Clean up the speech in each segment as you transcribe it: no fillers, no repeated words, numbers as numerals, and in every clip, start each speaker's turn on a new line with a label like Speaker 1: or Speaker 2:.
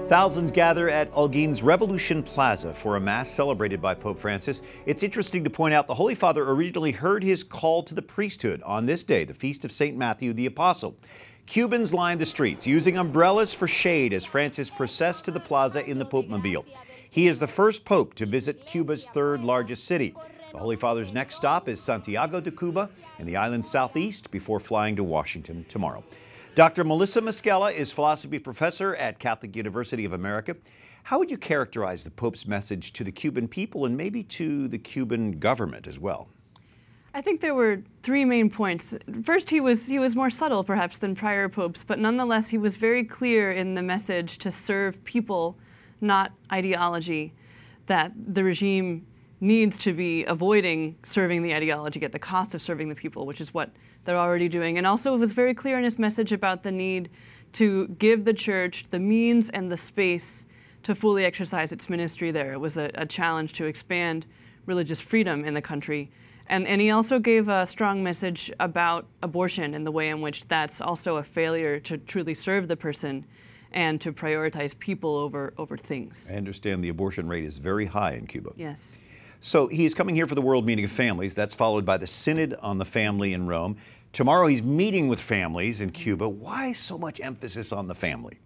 Speaker 1: Thousands gather at Holguin's Revolution Plaza for a mass celebrated by Pope Francis. It's interesting to point out the Holy Father originally heard his call to the priesthood on this day, the feast of St. Matthew the Apostle. Cubans lined the streets, using umbrellas for shade as Francis processed to the plaza in the Pope-mobile. He is the first pope to visit Cuba's third largest city. The Holy Father's next stop is Santiago de Cuba in the island's southeast before flying to Washington tomorrow. Dr. Melissa Moschella is philosophy professor at Catholic University of America. How would you characterize the Pope's message to the Cuban people and maybe to the Cuban government as well?
Speaker 2: I think there were three main points. First, he was more subtle perhaps than prior popes, but nonetheless he was very clear in the message to serve people, not ideology, that the regime needs to be avoiding serving the ideology at the cost of serving the people, which is what they're already doing. And also it was very clear in his message about the need to give the church the means and the space to fully exercise its ministry there. It was a challenge to expand religious freedom in the country. And he also gave a strong message about abortion and the way in which that's also a failure to truly serve the person and to prioritize people over things.
Speaker 1: I understand the abortion rate is very high in Cuba.
Speaker 2: Yes.
Speaker 1: So he is coming here for the World Meeting of Families. That's followed by the Synod on the Family in Rome. Tomorrow he's meeting with families in Cuba. Why so much emphasis on the family?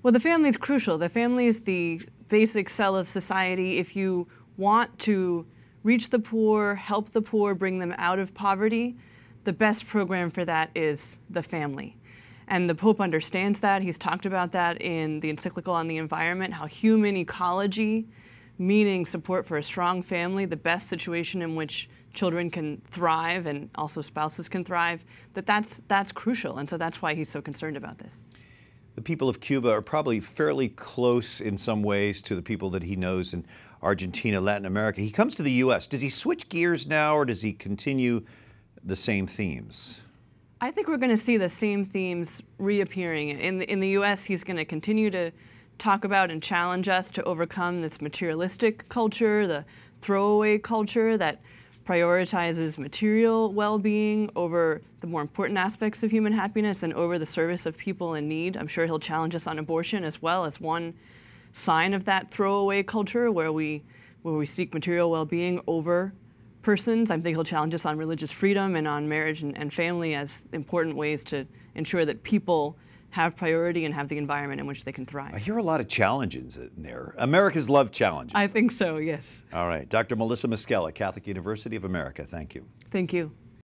Speaker 2: Well, the family is crucial. The family is the basic cell of society. If you want to reach the poor, help the poor, bring them out of poverty, the best program for that is the family. And the Pope understands that. He's talked about that in the encyclical on the environment, how human ecology, meaning support for a strong family, the best situation in which children can thrive and also spouses can thrive, that's crucial. And so that's why he's so concerned about this.
Speaker 1: The people of Cuba are probably fairly close in some ways to the people that he knows in Argentina, Latin America. He comes to the U.S. Does he switch gears now, or does he continue the same themes?
Speaker 2: I think we're going to see the same themes reappearing. In the U.S., he's going to continue to talk about and challenge us to overcome this materialistic culture, the throwaway culture that prioritizes material well-being over the more important aspects of human happiness and over the service of people in need. I'm sure he'll challenge us on abortion as well as one sign of that throwaway culture where we seek material well-being over persons. I think he'll challenge us on religious freedom and on marriage and family as important ways to ensure that people have priority and have the environment in which they can thrive.
Speaker 1: I hear a lot of challenges in there. Americans love challenges.
Speaker 2: I think so, yes.
Speaker 1: All right. Dr. Melissa Moschella, Catholic University of America. Thank you.
Speaker 2: Thank you.